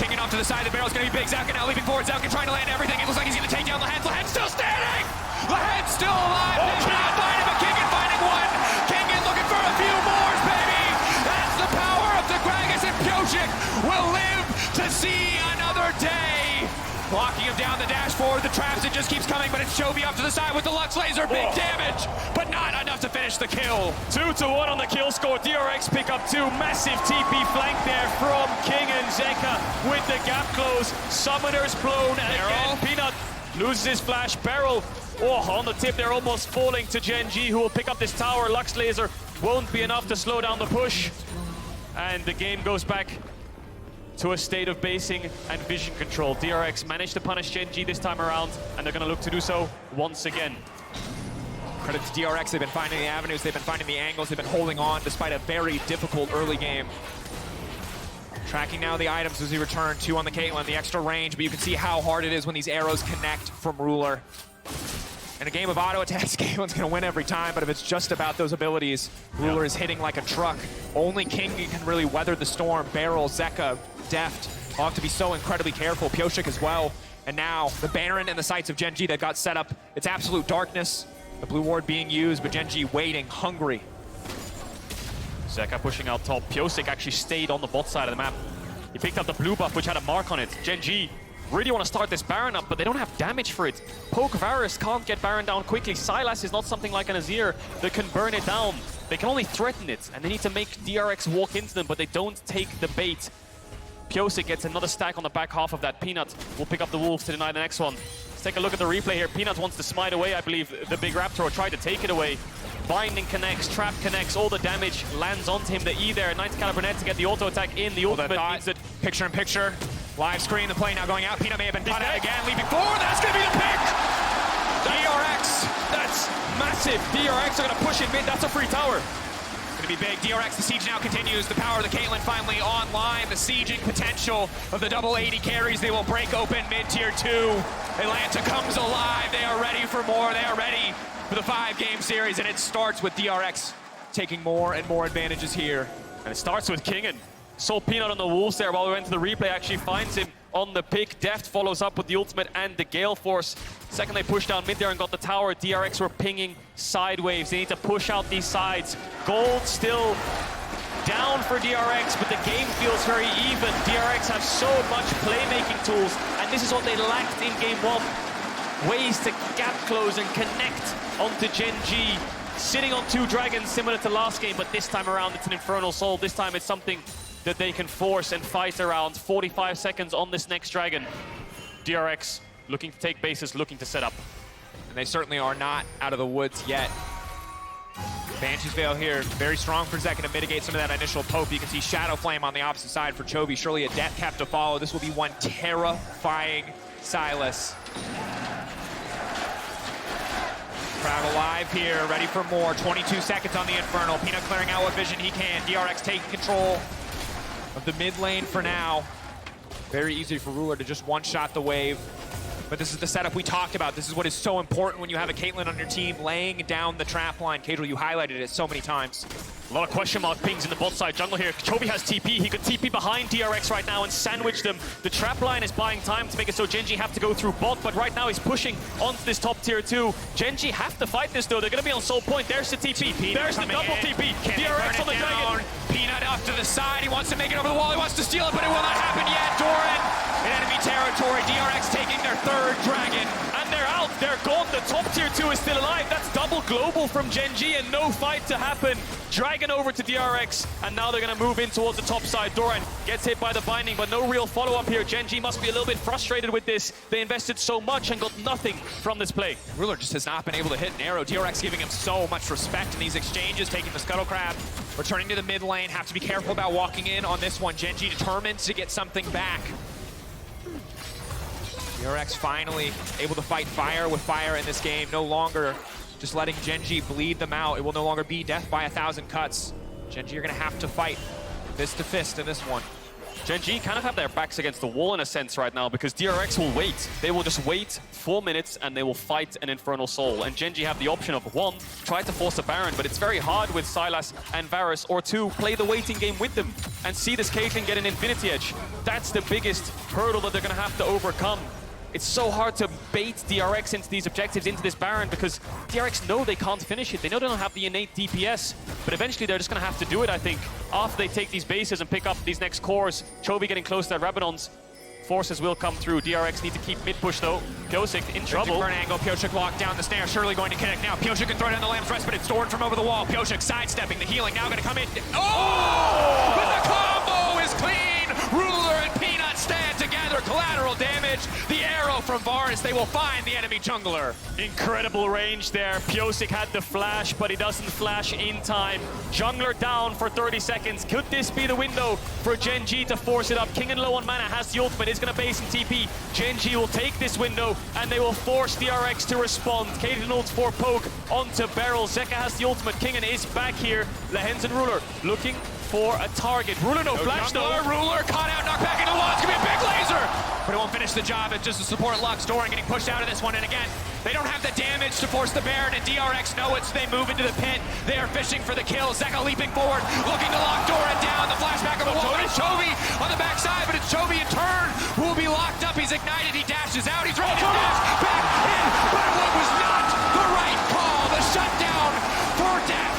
Kicking off to the side. The barrel's going to be big. Zeka now leaping forward. Zeka trying to land everything. It looks like he's going to take down Lahen. Lahen's still standing. Lahen's still alive. Oh, Vision not finding, but Kingen finding one. Kingen looking for a few more, baby. That's the power of the Gragas, and Pyosik will live to see another day. Blocking him down the dash forward. The traps, it just keeps coming, but it's Chovy up to the side with the Lux Laser. Big damage, but not enough to finish the kill. 2-1 on the kill score. DRX pick up 2. Massive TP flank there from King and Zeka with the gap close. Summoners blown, and again Peanut loses his flash. Barrel, on the tip, they're almost falling to GENG, who will pick up this tower. Lux Laser won't be enough to slow down the push. And the game goes back to a state of basing and vision control. DRX managed to punish GENG this time around, and they're going to look to do so once again. Credit to DRX, they've been finding the avenues, they've been finding the angles, they've been holding on despite a very difficult early game. Tracking now the items as we return. 2 on the Caitlyn, the extra range, but you can see how hard it is when these arrows connect from Ruler. In a game of auto attacks, Caitlyn's gonna win every time, but if it's just about those abilities, Ruler is hitting like a truck. Only King can really weather the storm. Barrel, Zeka, Deft, all have to be so incredibly careful. Pyosik as well. And now the Baron and the sights of GENG that got set up. It's absolute darkness. The blue ward being used, but GENG waiting, hungry. Zeka pushing out top. Pyosik actually stayed on the bot side of the map. He picked up the blue buff, which had a mark on it. GENG really want to start this Baron up, but they don't have damage for it. Poke Varus can't get Baron down quickly. Sylas is not something like an Azir that can burn it down. They can only threaten it, and they need to make DRX walk into them, but they don't take the bait. Pyosik gets another stack on the back half of that. Peanut will pick up the Wolves to deny the next one. Let's take a look at the replay here. Peanut wants to smite away, I believe, the big Raptor, tried to take it away. Binding connects, trap connects, all the damage lands onto him. The E there, Knights Caliber net to get the auto attack in. The ultimate means that Picture in picture. Live screen, the play now going out. Peanut may have been caught out again, leaping forward. That's going to be the pick! DRX! that's massive. DRX are going to push in mid. That's a free tower. Going to be big. DRX, the siege now continues. The power of the Caitlyn finally online. The sieging potential of the double 80 carries. They will break open mid-tier 2. Atlanta comes alive. They are ready for more. They are ready for the 5-game series, and it starts with DRX taking more and more advantages here. And it starts with Kingen. Saw Peanut on the Wolves there while we went to the replay. Actually finds him on the pick. Deft follows up with the ultimate and the Gale Force. Second, they pushed down mid there and got the tower. DRX were pinging side waves. They need to push out these sides. Gold still down for DRX, but the game feels very even. DRX have so much playmaking tools, and this is what they lacked in game 1. Ways to gap close and connect onto GENG. Sitting on 2 dragons similar to last game, but this time around it's an Infernal Soul. This time it's something that they can force and fight around. 45 seconds on this next dragon. DRX looking to take bases, looking to set up. And they certainly are not out of the woods yet. Banshee's Veil here, very strong for Zeka to mitigate some of that initial poke. You can see Shadow Flame on the opposite side for Chovy. Surely a death cap to follow. This will be one terrifying Sylas. Crowd alive here, ready for more. 22 seconds on the Infernal. Peanut clearing out what vision he can. DRX taking control of the mid lane for now. Very easy for Ruler to just one-shot the wave. But this is the setup we talked about. This is what is so important when you have a Caitlyn on your team laying down the trap line. Cadril, you highlighted it so many times. A lot of question mark pings in the bot side jungle here. Chovy has TP. He could TP behind DRX right now and sandwich them. The trap line is buying time to make it so GENG have to go through bot, but right now he's pushing onto this top tier 2. GENG have to fight this though. They're going to be on soul point. There's the TP. There's the double TP. DRX on the dragon. Peanut off to the side. He wants to make it over the wall. He wants to steal it, but it will not happen yet. Doran in enemy territory. DRX taking their 3rd dragon. And they're out. They're gone. The top tier 2 is still alive. That's double global from GENG and no fight to happen. Dragon over to DRX, and now they're going to move in towards the top side. Doran gets hit by the binding, but no real follow-up here. GENG must be a little bit frustrated with this. They invested so much and got nothing from this play. Ruler just has not been able to hit an arrow. DRX giving him so much respect in these exchanges, taking the Scuttle Crab, returning to the mid lane. Have to be careful about walking in on this one. GENG determined to get something back. DRX finally able to fight fire with fire in this game. No longer just letting GENG bleed them out. It will no longer be death by 1,000 cuts. GENG are going to have to fight fist to fist in this one. GENG kind of have their backs against the wall in a sense right now because DRX will wait. They will just wait 4 minutes and they will fight an Infernal Soul. And GENG have the option of 1, try to force a Baron, but it's very hard with Sylas and Varus, or 2, play the waiting game with them and see this Caitlyn get an Infinity Edge. That's the biggest hurdle that they're going to have to overcome. It's so hard to bait DRX into these objectives, into this Baron, because DRX know they can't finish it. They know they don't have the innate DPS, but eventually they're just going to have to do it, I think, after they take these bases and pick up these next cores. Chovy getting close to that Rabadons. Forces will come through. DRX need to keep mid-push, though. Pyosik in trouble. Burn angle. Pyosik locked down the snare. Surely going to connect now. Pyosik can throw down the Lamb's Rest, but it's stored from over the wall. Pyosik sidestepping. The healing now going to come in. Oh! But the combo is clean! Ruler and Peanut stand together. Collateral damage. The arrow from Varus. They will find the enemy jungler. Incredible range there. Pyosik had the flash, but he doesn't flash in time. Jungler down for 30 seconds. Could this be the window for GENG to force it up? King and low on mana has the ultimate. Is going to base in TP. GENG will take this window, and they will force DRX to respond. Caitlyn ults for poke onto Beryl. Zeka has the ultimate. Kingen is back here. Lehens and Ruler looking for a target. Ruler no flash though. Ruler caught out, knocked back into the wall. It's going to be a big laser! But it won't finish the job. It's just a support Lux. Doran getting pushed out of this one. And again, they don't have the damage to force the Baron, and DRX know it, so they move into the pit. They are fishing for the kill. Zeka leaping forward, looking to lock Doran down. The flashback of the wall. It's Chovy on the backside, but it's Chovy in turn who will be locked up. He's ignited. He dashes out. He's ready to dash back in. But it was not the right call. The shutdown for Deft.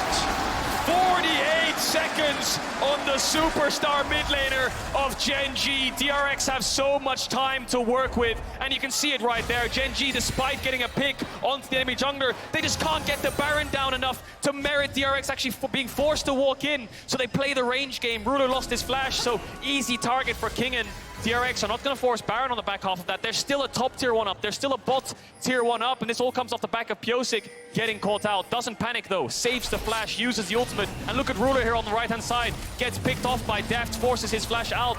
48 seconds on the superstar mid laner of GENG. DRX have so much time to work with, and you can see it right there. GENG, despite getting a pick onto the enemy jungler, they just can't get the Baron down enough to merit DRX actually being forced to walk in. So they play the range game. Ruler lost his flash, so easy target for Kingen. DRX are not going to force Baron on the back half of that. There's still a top tier 1 up. There's still a bot tier 1 up, and this all comes off the back of Pyosik getting caught out. Doesn't panic though, saves the flash, uses the ultimate, and look at Ruler here on the right hand side. Gets picked off by Deft, forces his flash out.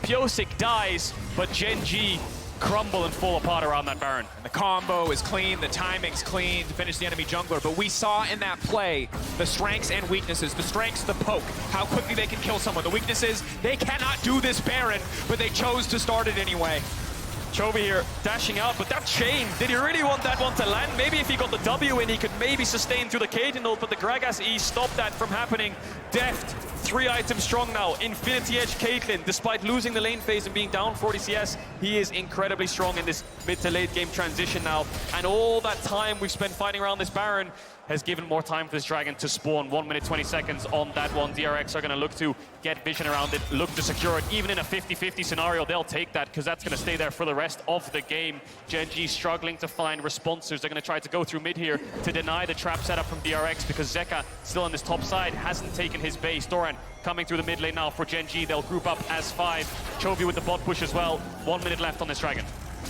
Pyosik dies, but GENG crumble and fall apart around that Baron. And the combo is clean, the timing's clean to finish the enemy jungler, but we saw in that play the strengths and weaknesses. The strengths, the poke, how quickly they can kill someone. The weaknesses, they cannot do this Baron, but they chose to start it anyway. Chovy here dashing out, but that chain, did he really want that one to land? Maybe if he got the W in, he could maybe sustain through the Caitlyn ult, but the Gragas E stopped that from happening. Deft, 3 items strong now. Infinity Edge Caitlyn, despite losing the lane phase and being down 40 CS, he is incredibly strong in this mid to late game transition now. And all that time we've spent fighting around this Baron has given more time for this Dragon to spawn. 1 minute, 20 seconds on that one. DRX are going to look to get vision around it, look to secure it. Even in a 50-50 scenario, they'll take that because that's going to stay there for the rest of the game. GENG struggling to find responsers. They're going to try to go through mid here to deny the trap setup from DRX because Zeka, still on this top side, hasn't taken his base. Doran coming through the mid lane now for GENG. They'll group up as 5. Chovy with the bot push as well. 1 minute left on this Dragon.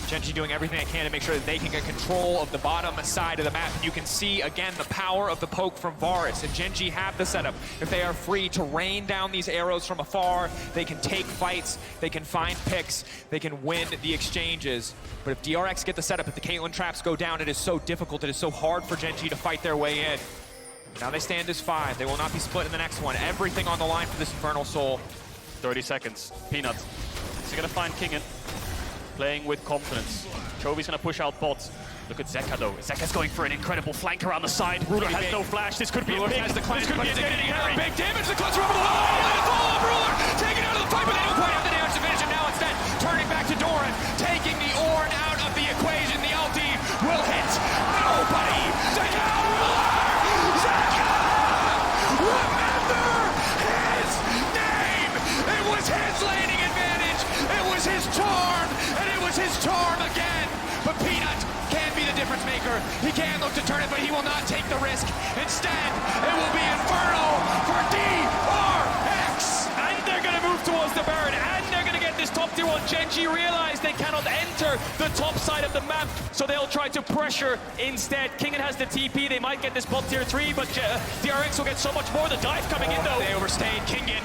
GENG doing everything they can to make sure that they can get control of the bottom side of the map. And you can see, again, the power of the poke from Varus. And GENG have the setup. If they are free to rain down these arrows from afar, they can take fights, they can find picks, they can win the exchanges. But if DRX get the setup, if the Caitlyn traps go down, it is so difficult, it is so hard for GENG to fight their way in. Now they stand as 5. They will not be split in the next one. Everything on the line for this Infernal Soul. 30 seconds. Peanut. Is he going to find Kingen? Playing with confidence. Chovy's going to push out bots. Look at Zeka though. Zeka's going for an incredible flank around the side. Ruler has no flash. This could be a big, has the cleanse, this could be a big damage. The cleanser over the wall. Let it fall off. Ruler taking out of the fight, but they don't quite have the damage to finish him. Now instead, turning back to Doran, taking the Ornn out of the equation. The ulti will hit nobody. Zeka, Ruler! Zeka! Remember his name! It was his laning advantage. It was his charm, and it was his charm again. But Peanut can be the difference maker. He can look to turn it, but he will not take the risk. Instead, it will be Inferno for DRX. And they're going to move towards the Baron, and they're going to get this top tier 1. GENG realize they cannot enter the top side of the map, so they'll try to pressure instead. Kingen has the TP. They might get this bot tier 3, but DRX will get so much more. The dive coming in, though. They overstayed. Kingen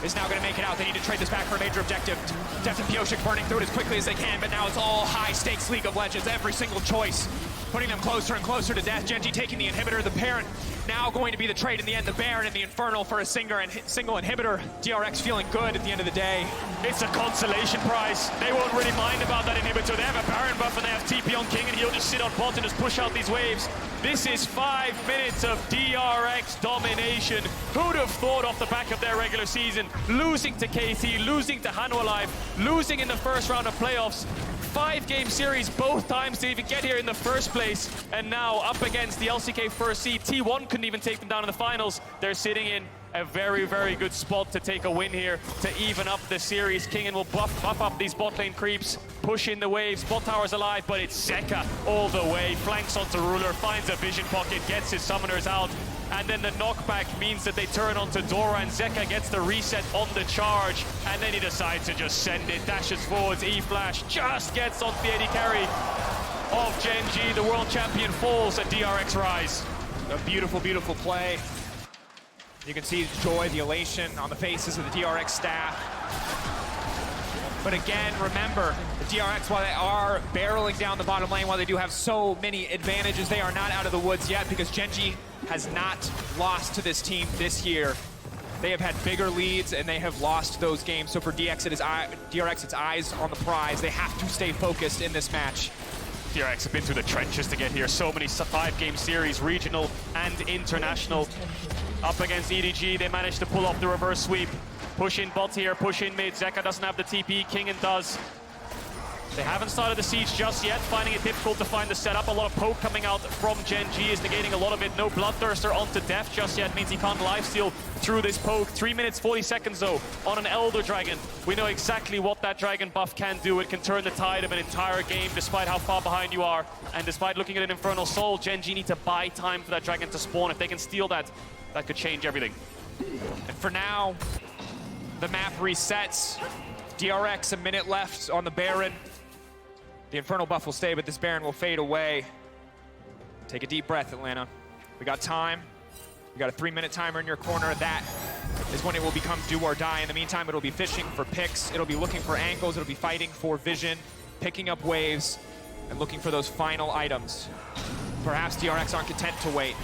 is now going to make it out. They need to trade this back for a major objective. Deft and Pyosik burning through it as quickly as they can, but now it's all high-stakes League of Legends. Every single choice putting them closer and closer to death. GENG taking the inhibitor, the parent now going to be the trade in the end, the Baron and the Infernal for a single inhibitor. DRX feeling good at the end of the day. It's a consolation prize. They won't really mind about that inhibitor. They have a Baron buff and they have TP on King, and he'll just sit on bot and just push out these waves. This is 5 minutes of DRX domination. Who'd have thought off the back of their regular season, losing to KT, losing to Hanu Alive, losing in the first round of playoffs, 5-game series both times to even get here in the first place, and now up against the LCK first seed. T1 couldn't even take them down in the finals. They're sitting in a very, very good spot to take a win here, to even up the series. Kingen will buff up these bot lane creeps, push in the waves. Bot tower's alive, but it's Zeka all the way. Flanks onto Ruler, finds a vision pocket, gets his summoners out, and then the knockback means that they turn onto Dora, and Zeka gets the reset on the charge, and then he decides to just send it, dashes forwards, E-Flash, just gets onto the AD carry of GENG. The world champion falls, and DRX rise. A beautiful, beautiful play. You can see the joy, the elation on the faces of the DRX staff. But again, remember, the DRX, while they are barreling down the bottom lane, while they do have so many advantages, they are not out of the woods yet, because GENG has not lost to this team this year. They have had bigger leads, and they have lost those games. So for DRX, it's eyes on the prize. They have to stay focused in this match. DRX have been through the trenches to get here. So many 5-game series, regional and international. Up against EDG, they managed to pull off the reverse sweep. Push in bot here, push in mid. Zeka doesn't have the TP, Kingen does. They haven't started the siege just yet, finding it difficult to find the setup. A lot of poke coming out from GENG is negating a lot of it. No Bloodthirster onto death just yet, means he can't lifesteal through this poke. 3 minutes, 40 seconds though, on an Elder Dragon. We know exactly what that Dragon buff can do. It can turn the tide of an entire game, despite how far behind you are. And despite looking at an Infernal Soul, GENG need to buy time for that Dragon to spawn. If they can steal that, that could change everything. And for now, the map resets. DRX, a minute left on the Baron. The Infernal buff will stay, but this Baron will fade away. Take a deep breath, Atlanta. We got time. We got a 3-minute timer in your corner. That is when it will become do or die. In the meantime, it'll be fishing for picks. It'll be looking for angles. It'll be fighting for vision, picking up waves, and looking for those final items. Perhaps DRX aren't content to wait.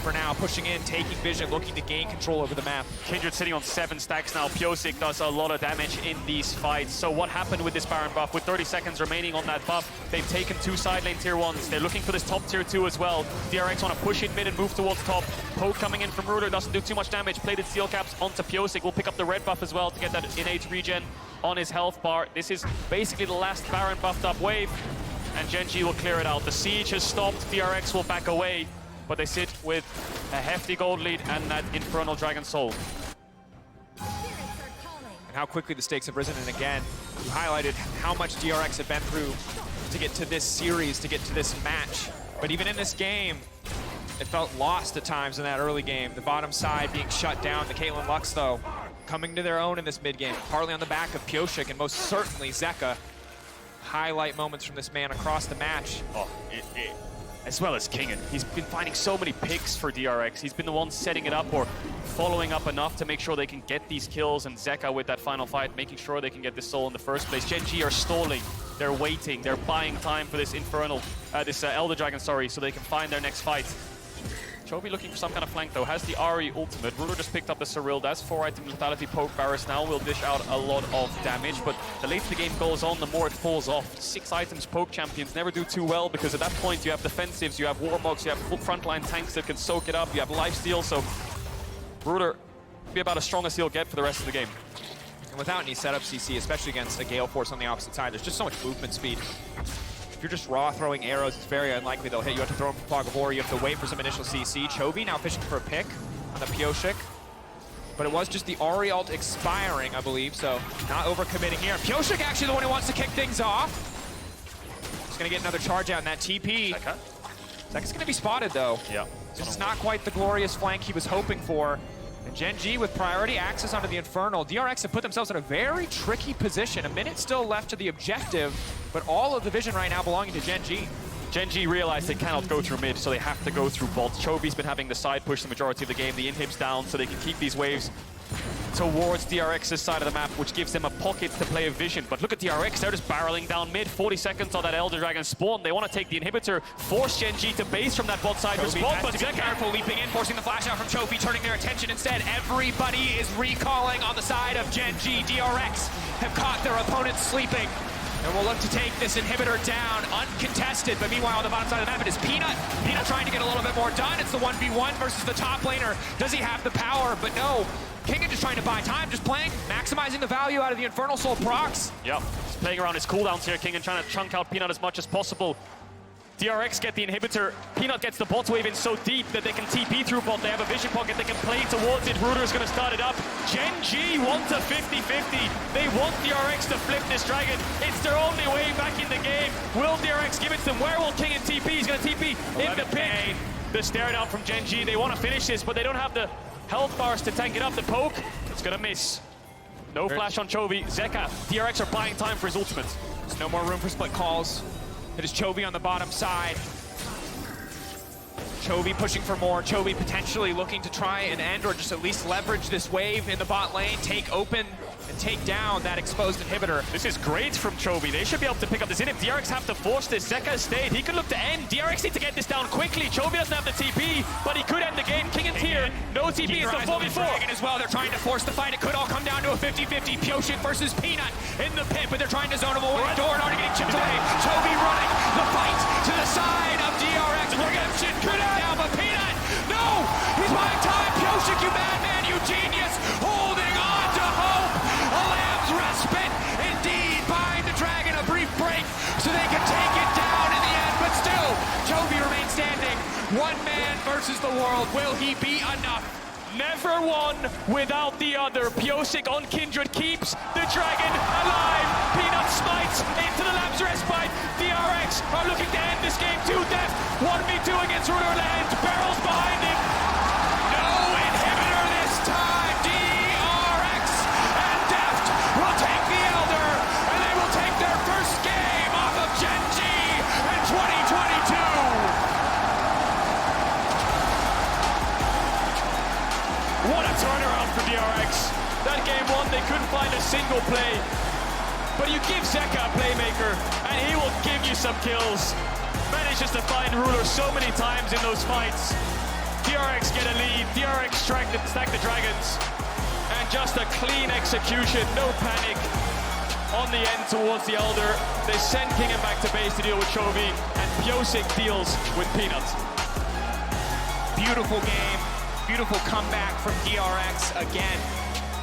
For now, pushing in, taking vision, looking to gain control over the map. Kindred sitting on 7 stacks now. Pyosik does a lot of damage in these fights. So what happened with this Baron buff? With 30 seconds remaining on that buff, they've taken 2 side lane tier 1s. They're looking for this top tier 2 as well. DRX want to push in mid and move towards top. Poke coming in from Ruler doesn't do too much damage. Plated steel caps onto Pyosik. Will pick up the red buff as well to get that innate regen on his health bar. This is basically the last Baron buffed up wave, and GENG will clear it out. The siege has stopped. DRX will back away, but they sit with a hefty gold lead and that Infernal Dragon Soul. And how quickly the stakes have risen, and again, you highlighted how much DRX have been through to get to this series, to get to this match. But even in this game, it felt lost at times in that early game. The bottom side being shut down. The Caitlyn Lux, though, coming to their own in this mid-game, partly on the back of Pyosik and most certainly Zeka. Highlight moments from this man across the match. Oh, as well as Kingen. He's been finding so many picks for DRX. He's been the one setting it up or following up enough to make sure they can get these kills, and Zeka with that final fight, making sure they can get this soul in the first place. GENG are stalling. They're waiting. They're buying time for this Elder Dragon, sorry, so they can find their next fight. Chovy looking for some kind of flank though, has the Ari ultimate. Ruler just picked up the Surreal. That's 4-item lethality poke. Varus now will dish out a lot of damage, but the later the game goes on, the more it falls off. 6 items poke champions never do too well, because at that point you have defensives, you have Warmogs, you have frontline tanks that can soak it up, you have lifesteal, so Ruler will be about as strong as he'll get for the rest of the game. And without any setup CC, especially against a Gale Force on the opposite side, there's just so much movement speed. If you're just raw throwing arrows, it's very unlikely they'll hit. You have to throw them for Fog of War, you have to wait for some initial CC. Chovy now fishing for a pick on the Pyosik. But it was just the Ari ult expiring, I believe, so not overcommitting here. Pyosik actually the one who wants to kick things off. Just gonna get another charge out in that TP. Zeka's gonna be spotted though. Yeah. This is not quite the glorious flank he was hoping for. And GENG with priority access onto the Infernal. DRX have put themselves in a very tricky position. A minute still left to the objective, but all of the vision right now belonging to GENG. GENG realized they cannot go through mid, so they have to go through bot. Chovy's been having the side push the majority of the game. The inhib's down, so they can keep these waves towards DRX's side of the map, which gives them a pocket to play a vision. But look at DRX, they're just barreling down mid, 40 seconds on that Elder Dragon spawn. They want to take the inhibitor, force GENG to base from that bot side respawn, but Zeka careful, leaping in, forcing the flash out from Chovy, turning their attention instead. Everybody is recalling on the side of GENG. DRX have caught their opponents sleeping. And we'll look to take this inhibitor down, uncontested. But meanwhile, on the bottom side of the map, it is Peanut. Peanut trying to get a little bit more done. It's the 1v1 versus the top laner. Does he have the power? But no. King just trying to buy time, just playing, maximizing the value out of the Infernal Soul procs. Yep, he's playing around his cooldowns here, King, and trying to chunk out Peanut as much as possible. DRX get the inhibitor. Peanut gets the bot wave in so deep that they can TP through bot. They have a vision pocket. They can play towards it. Ruder's going to start it up. GENG want a 50-50. They want DRX to flip this dragon. It's their only way back in the game. Will DRX give it to them? Where will King and TP? He's going to TP in the pit. The stare down from GENG. They want to finish this, but they don't have the health bars to tank it up. The poke, it's going to miss. No flash on Chovy. Zeka, DRX are buying time for his ultimate. There's no more room for split calls. It is Chovy on the bottom side. Chovy pushing for more. Chovy potentially looking to try and end or just at least leverage this wave in the bot lane, take open and take down that exposed inhibitor. This is great from Chovy. They should be able to pick up this in. If DRX have to force this, Zeka stayed. He could look to end. DRX need to get this down quickly. Chovy doesn't have the TP, but he could end the game. King and Tier, no TP, it's the 4v4. As well, they're trying to force the fight. It could all come down to a 50-50. Pyoshik versus Peanut in the pit, but they're trying to zone him away. Doran already getting chipped away. Chovy running the fight to the side of DRX. Redemption coming down, but Peanut, no! He's buying time. Pyoshik, you madman, you genius, holding on to hope. A lamb's respite, indeed, buying the dragon a brief break so they can take it down in the end. But still, Chovy remains standing. One man versus the world. Will he be enough? Never one without the other. Pyoshik on Kindred keeps the dragon alive. Peanut smites into the Lamb's respite. DRX are looking to end this game to death. 1v2 against Ruler Land. Barrels behind him. No inhibitor this time. DRX and Deft will take the Elder, and they will take their first game off of GENG in 2022. What a turnaround for DRX. That game one, they couldn't find a single play. But you give Zeka a playmaker, and he will give you some kills. Manages to find Ruler so many times in those fights. DRX get a lead. DRX stack the dragons. And just a clean execution, no panic. On the end towards the Elder. They send Kingham back to base to deal with Chovy, and Pyoshik deals with Peanut. Beautiful game. Beautiful comeback from DRX again.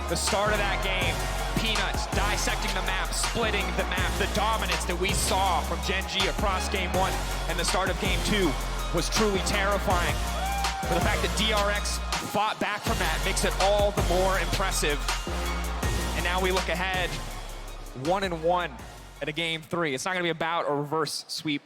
The start of that game, Peanut dissecting the map, splitting the map. The dominance that we saw from GENG across game one and the start of game two was truly terrifying. But the fact that DRX fought back from that makes it all the more impressive. And now we look ahead, 1-1 at a game three. It's not gonna be about a reverse sweep